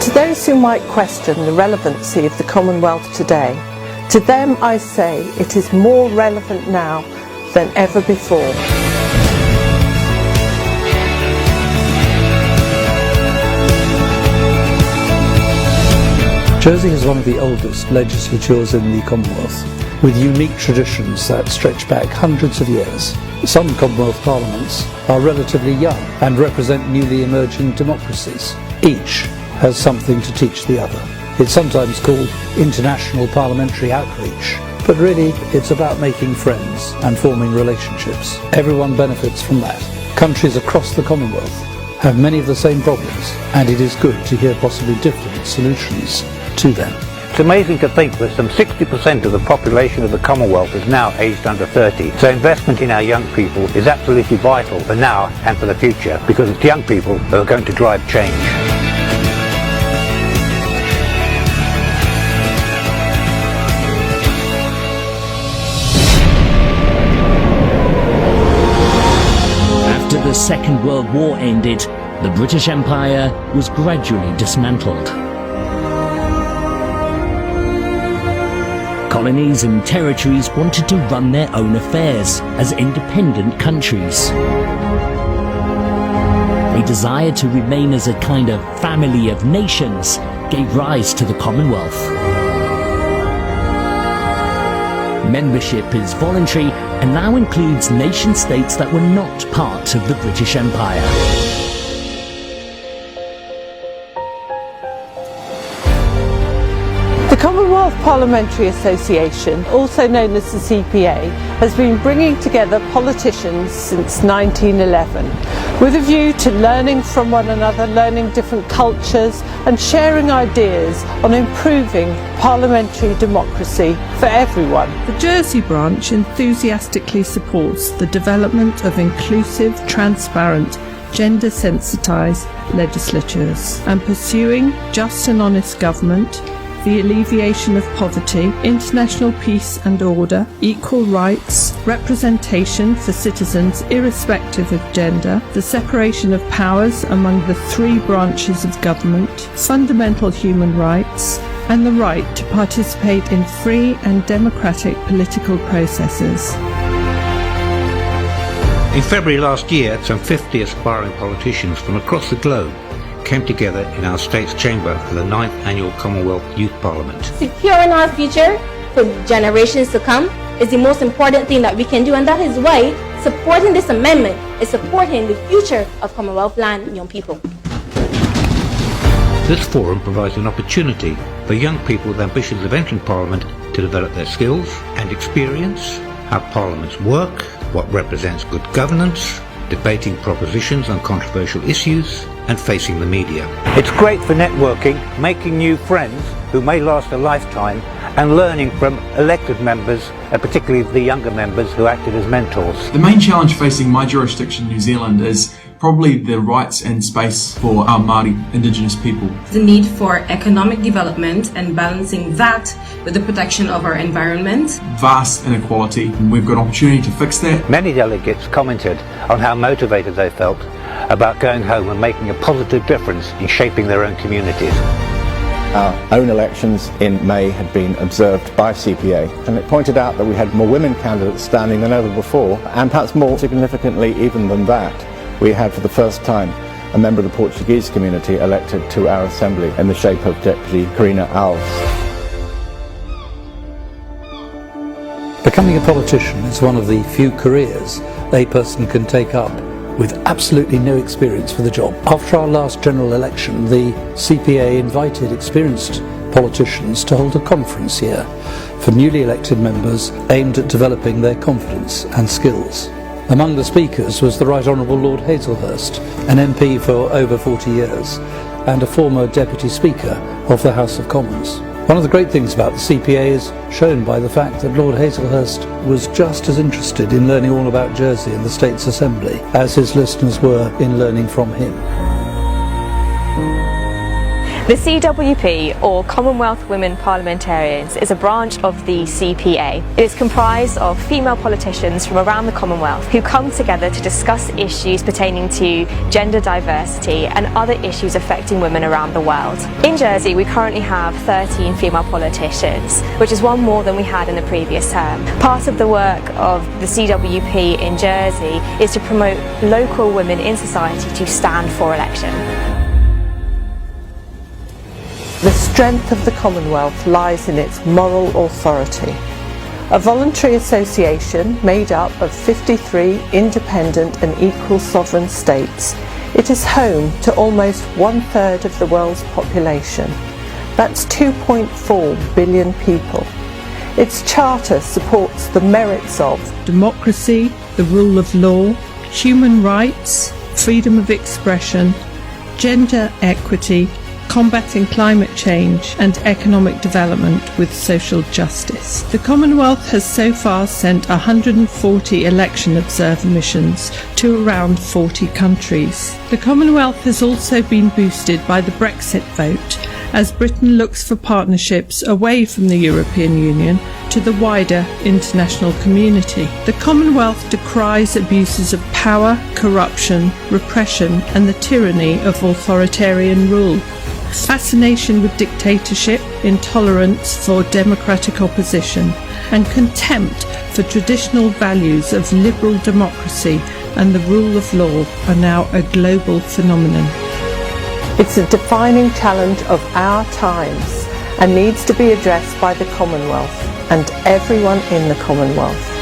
To those who might question the relevancy of the Commonwealth today, to them I say it is more relevant now than ever before. Jersey is one of the oldest legislatures in the Commonwealth, with unique traditions that stretch back hundreds of years. Some Commonwealth parliaments are relatively young and represent newly emerging democracies. Each has something to teach the other. It's sometimes called international parliamentary outreach, but really it's about making friends and forming relationships. Everyone benefits from that. Countries across the Commonwealth have many of the same problems, and it is good to hear possibly different solutions to them. It's amazing to think that some 60% of the population of the Commonwealth is now aged under 30. So investment in our young people is absolutely vital for now and for the future, because it's young people who are going to drive change. After the Second World War ended, the British Empire was gradually dismantled. Colonies and territories wanted to run their own affairs as independent countries. They desired to remain as a kind of family of nations, gave rise to the Commonwealth. Membership is voluntary and now includes nation-states that were not part of the British Empire. The Commonwealth Parliamentary Association, also known as the CPA, has been bringing together politicians since 1911, with a view to learning from one another, learning different cultures and sharing ideas on improving parliamentary democracy for everyone. The Jersey branch enthusiastically supports the development of inclusive, transparent, gender sensitised legislatures and pursuing just and honest government, the alleviation of poverty, international peace and order, equal rights, representation for citizens irrespective of gender, the separation of powers among the three branches of government, fundamental human rights, and the right to participate in free and democratic political processes. In February last year, some 50 aspiring politicians from across the globe came together in our state's chamber for the 9th Annual Commonwealth Youth Parliament. Securing our future for generations to come is the most important thing that we can do, and that is why supporting this amendment is supporting the future of Commonwealth land young people. This forum provides an opportunity for young people with ambitions of entering Parliament to develop their skills and experience how parliaments work, what represents good governance, debating propositions on controversial issues, and facing the media. It's great for networking, making new friends who may last a lifetime, and learning from elected members, and particularly the younger members who acted as mentors. The main challenge facing my jurisdiction, New Zealand, is probably the rights and space for our Māori Indigenous people. The need for economic development and balancing that with the protection of our environment. Vast inequality, and we've got opportunity to fix that. Many delegates commented on how motivated they felt about going home and making a positive difference in shaping their own communities. Our own elections in May had been observed by CPA, and it pointed out that we had more women candidates standing than ever before, and perhaps more significantly even than that, we had for the first time a member of the Portuguese community elected to our assembly in the shape of Deputy Karina Alves. Becoming a politician is one of the few careers a person can take up with absolutely no experience for the job. After our last general election, the CPA invited experienced politicians to hold a conference here for newly elected members aimed at developing their confidence and skills. Among the speakers was the Right Honourable Lord Hazelhurst, an MP for over 40 years and a former Deputy Speaker of the House of Commons. One of the great things about the CPA is shown by the fact that Lord Hazelhurst was just as interested in learning all about Jersey and the State's Assembly as his listeners were in learning from him. The CWP, or Commonwealth Women Parliamentarians, is a branch of the CPA. It is comprised of female politicians from around the Commonwealth who come together to discuss issues pertaining to gender diversity and other issues affecting women around the world. In Jersey, we currently have 13 female politicians, which is one more than we had in the previous term. Part of the work of the CWP in Jersey is to promote local women in society to stand for election. The strength of the Commonwealth lies in its moral authority. A voluntary association made up of 53 independent and equal sovereign states, it is home to almost 1/3 of the world's population. That's 2.4 billion people. Its charter supports the merits of democracy, the rule of law, human rights, freedom of expression, gender equity, combating climate change and economic development with social justice. The Commonwealth has so far sent 140 election observer missions to around 40 countries. The Commonwealth has also been boosted by the Brexit vote as Britain looks for partnerships away from the European Union to the wider international community. The Commonwealth decries abuses of power, corruption, repression and the tyranny of authoritarian rule. Fascination with dictatorship, intolerance for democratic opposition, and contempt for traditional values of liberal democracy and the rule of law are now a global phenomenon. It's a defining challenge of our times and needs to be addressed by the Commonwealth and everyone in the Commonwealth.